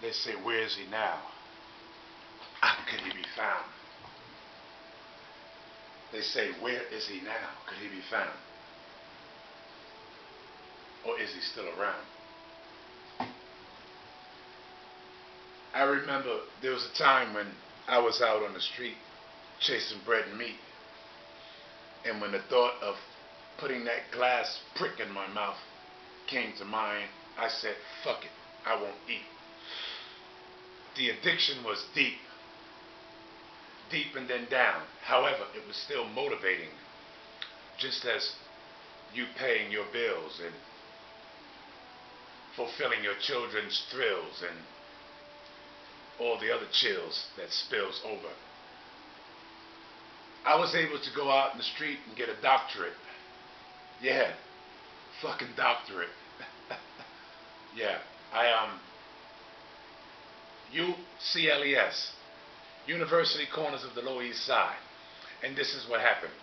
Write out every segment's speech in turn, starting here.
They say, where is he now? Could he be found? They say, where is he now? Could he be found? Or is he still around? I remember there was a time when I was out on the street chasing bread and meat. And when the thought of putting that glass prick in my mouth came to mind, I said, fuck it, I won't eat. The addiction was deep and then down. However, it was still motivating, just as you paying your bills and fulfilling your children's thrills and all the other chills that spills over. I was able to go out in the street and get a doctorate. Yeah, fucking doctorate. Yeah, UCLES, University Corners of the Lower East Side. And this is what happened.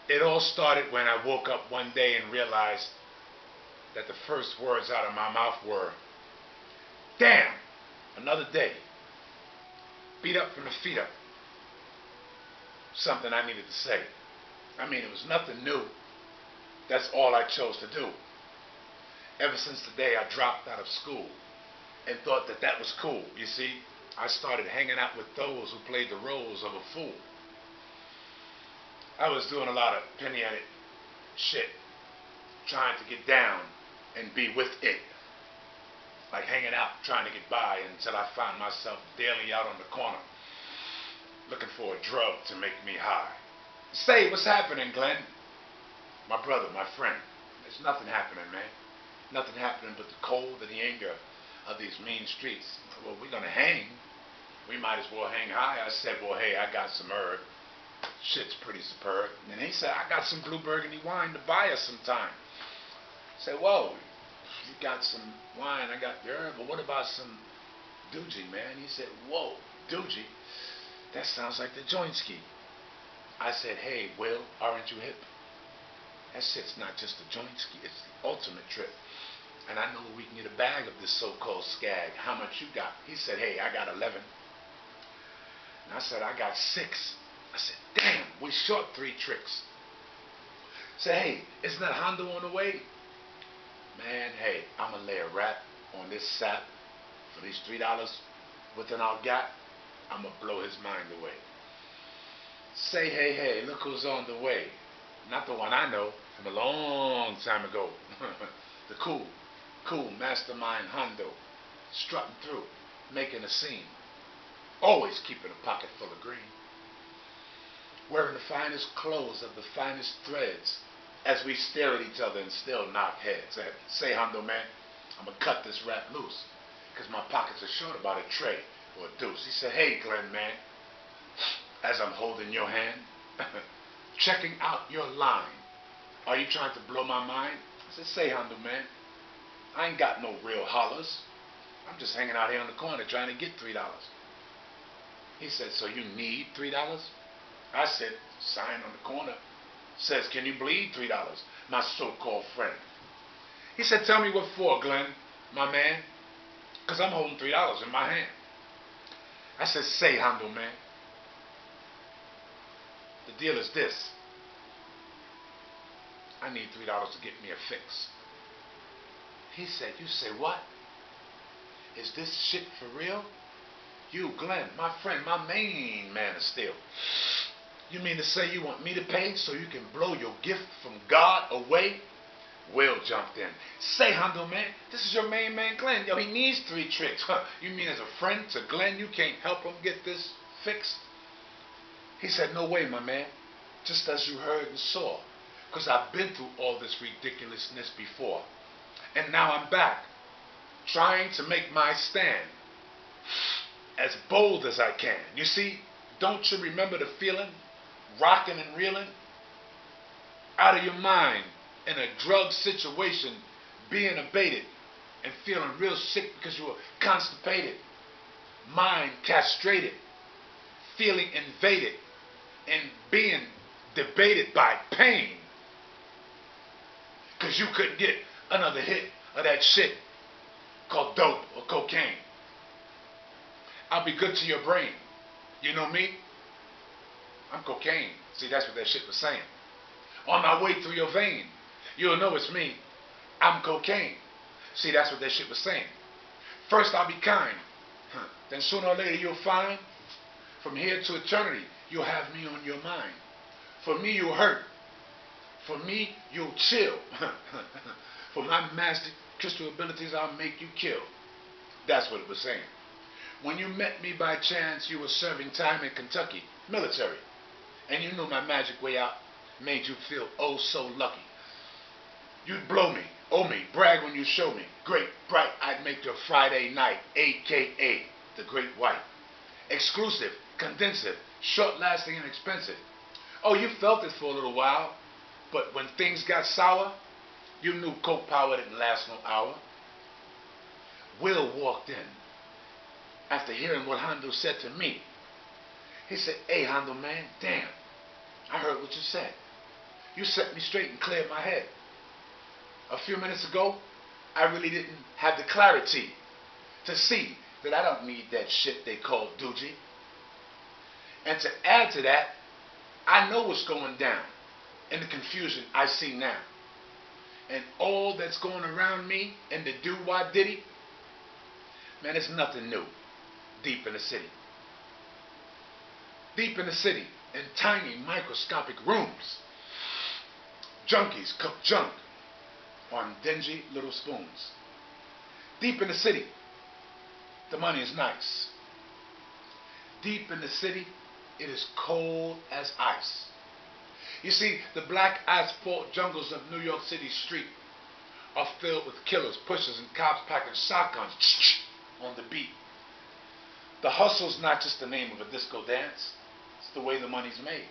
It all started when I woke up one day and realized that the first words out of my mouth were, damn, another day. Beat up from the feet up. Something I needed to say. I mean, it was nothing new. That's all I chose to do. Ever since the day I dropped out of school and thought that that was cool. You see, I started hanging out with those who played the roles of a fool. I was doing a lot of penny-headed shit, trying to get down and be with it. Like hanging out, trying to get by until I found myself daily out on the corner, looking for a drug to make me high. Say, what's happening, Glenn? My brother, my friend. There's nothing happening, man. Nothing happening but the cold and the anger of these mean streets. Well, we're gonna hang. We might as well hang high. I said, well, hey, I got some herb. Shit's pretty superb. And he said, I got some blue burgundy wine to buy us sometime. I said, whoa, you got some wine, I got the herb, but what about some doogie, man? He said, whoa, doogie? That sounds like the joint ski. I said, hey, Will, aren't you hip? That shit's not just a joint ski, it's the ultimate trip. And I know we can get a bag of this so-called skag. How much you got? He said, hey, I got 11. And I said, I got 6. I said, damn, we short 3 tricks. I said, hey, isn't that Hondo on the way? Man, hey, I'm going to lay a rap on this sap for these $3 within our gap. I'm going to blow his mind away. Say, hey, hey, look who's on the way. Not the one I know from a long time ago. The cool mastermind Hondo, strutting through, making a scene. Always keeping a pocket full of green. Wearing the finest clothes of the finest threads as we stare at each other and still knock heads. Say, Hondo, man, I'm going to cut this rap loose because my pockets are short about a tray or a deuce. He said, hey, Glenn, man, as I'm holding your hand, checking out your line. Are you trying to blow my mind? I said, say, Hondo, man, I ain't got no real hollers. I'm just hanging out here on the corner trying to get $3. He said, so you need $3? I said, sign on the corner says, can you bleed $3? My so-called friend. He said, tell me what for, Glenn, my man, because I'm holding $3 in my hand. I said, say, Hondo, man, the deal is this. I need $3 to get me a fix. He said, you say what? Is this shit for real? You, Glenn, my friend, my main man of steel. You mean to say you want me to pay so you can blow your gift from God away? Will jumped in. Say, Hondo, man, this is your main man, Glenn. Yo, he needs 3 tricks. Huh. You mean as a friend to Glenn, you can't help him get this fixed? He said, no way, my man. Just as you heard and saw. Because I've been through all this ridiculousness before. And now I'm back, trying to make my stand as bold as I can. You see, don't you remember the feeling? Rocking and reeling? Out of your mind, in a drug situation, being abated, and feeling real sick because you were constipated, mind castrated, feeling invaded, and being debated by pain. Because you couldn't get another hit of that shit called dope or cocaine. I'll be good to your brain. You know me? I'm cocaine. See, that's what that shit was saying. On my way through your vein, you'll know it's me. I'm cocaine. See, that's what that shit was saying. First I'll be kind. Then sooner or later you'll find, from here to eternity, you'll have me on your mind. For me you'll hurt. For me you'll chill. For my master crystal abilities I'll make you kill. That's what it was saying. When you met me by chance, you were serving time in Kentucky, military. And you knew my magic way out made you feel oh so lucky. You'd blow me, owe me, brag when you show me. Great, bright, I'd make your Friday night, a.k.a. the Great White. Exclusive, condensive, short-lasting and expensive. Oh, you felt it for a little while, but when things got sour, you knew coke power didn't last no hour. Will walked in after hearing what Hondo said to me. He said, hey, Hondo, man, damn, I heard what you said. You set me straight and cleared my head. A few minutes ago, I really didn't have the clarity to see that I don't need that shit they call doogie. And to add to that, I know what's going down in the confusion I see now. And all that's going around me and the do-wah-diddy, man, it's nothing new deep in the city. Deep in the city, in tiny microscopic rooms, junkies cook junk on dingy little spoons. Deep in the city, the money is nice. Deep in the city, it is cold as ice. You see, the black asphalt jungles of New York City street are filled with killers, pushers, and cops packing shotguns on the beat. The hustle's not just the name of a disco dance, it's the way the money's made.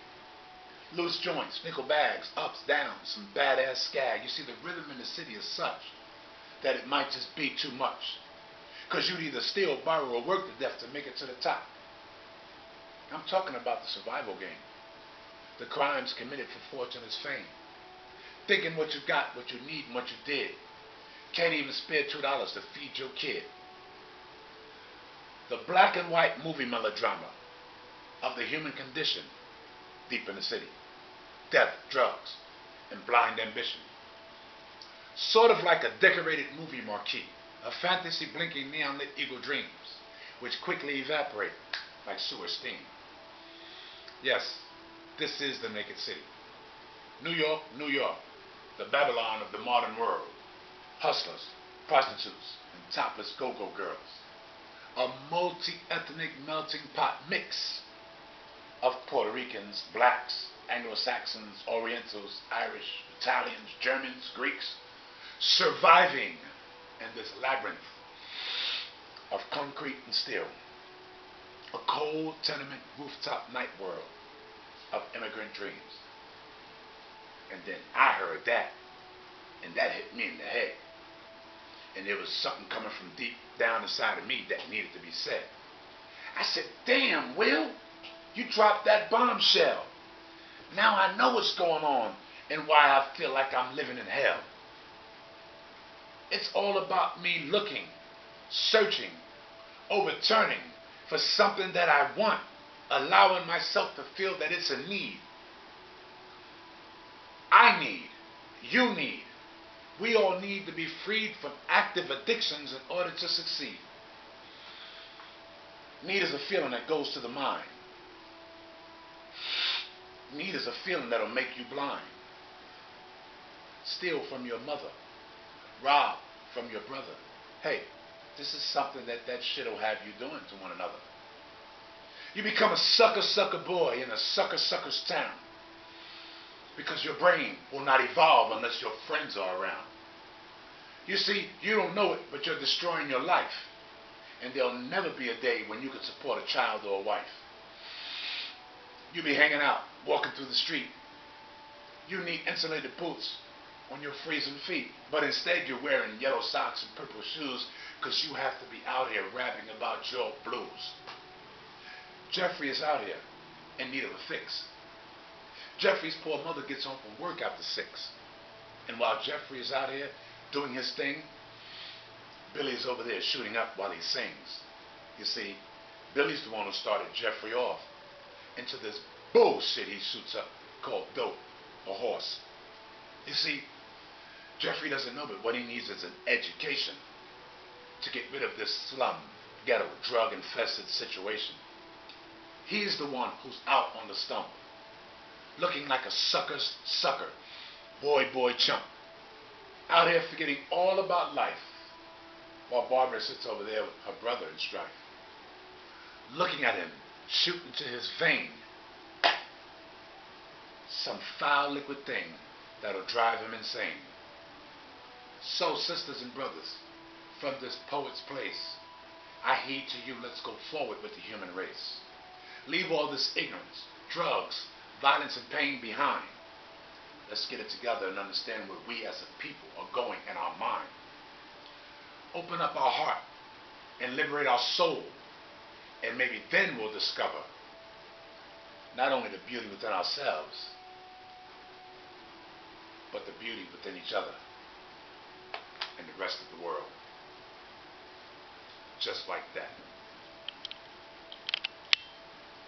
Loose joints, nickel bags, ups, downs, some badass skag. You see, the rhythm in the city is such that it might just be too much. Because you'd either steal, borrow, or work to death to make it to the top. I'm talking about the survival game. The crimes committed for fortune is fame. Thinking what you got, what you need, and what you did. Can't even spare $2 to feed your kid. The black and white movie melodrama of the human condition deep in the city. Death, drugs, and blind ambition. Sort of like a decorated movie marquee, a fantasy blinking neon lit eagle dreams, which quickly evaporate like sewer steam. Yes, this is the naked city. New York, New York, the Babylon of the modern world. Hustlers, prostitutes, and topless go-go girls. A multi-ethnic melting pot mix of Puerto Ricans, blacks, Anglo-Saxons, Orientals, Irish, Italians, Germans, Greeks, surviving in this labyrinth of concrete and steel. A cold tenement rooftop night world of immigrant dreams. And then I heard that, and that hit me in the head. And there was something coming from deep down inside of me that needed to be said. I said, damn, Will, you dropped that bombshell. Now I know what's going on and why I feel like I'm living in hell. It's all about me looking, searching, overturning for something that I want, allowing myself to feel that it's a need. I need, you need, we all need to be freed from active addictions in order to succeed. Need is a feeling that goes to the mind. Need is a feeling that'll make you blind. Steal from your mother. Rob from your brother. Hey, this is something that shit'll have you doing to one another. You become a sucker boy in a sucker's town. Because your brain will not evolve unless your friends are around. You see, you don't know it, but you're destroying your life. And there'll never be a day when you can support a child or a wife. You be hanging out, walking through the street. You need insulated boots on your freezing feet. But instead you're wearing yellow socks and purple shoes because you have to be out here rapping about your blues. Jeffrey is out here in need of a fix. Jeffrey's poor mother gets home from work after 6. And while Jeffrey is out here doing his thing, Billy's over there shooting up while he sings. You see, Billy's the one who started Jeffrey off into this bullshit he shoots up called dope or horse. You see, Jeffrey doesn't know, but what he needs is an education to get rid of this slum, ghetto, drug-infested situation. He's the one who's out on the stump, looking like a sucker's sucker, boy chump, out here forgetting all about life, while Barbara sits over there with her brother in strife, looking at him, shooting to his vein some foul liquid thing that'll drive him insane. So, sisters and brothers, from this poet's place, I heed to you, let's go forward with the human race. Leave all this ignorance, drugs, violence, and pain behind. Let's get it together and understand where we as a people are going in our mind. Open up our heart and liberate our soul, and maybe then we'll discover not only the beauty within ourselves, but the beauty within each other and the rest of the world. Just like that.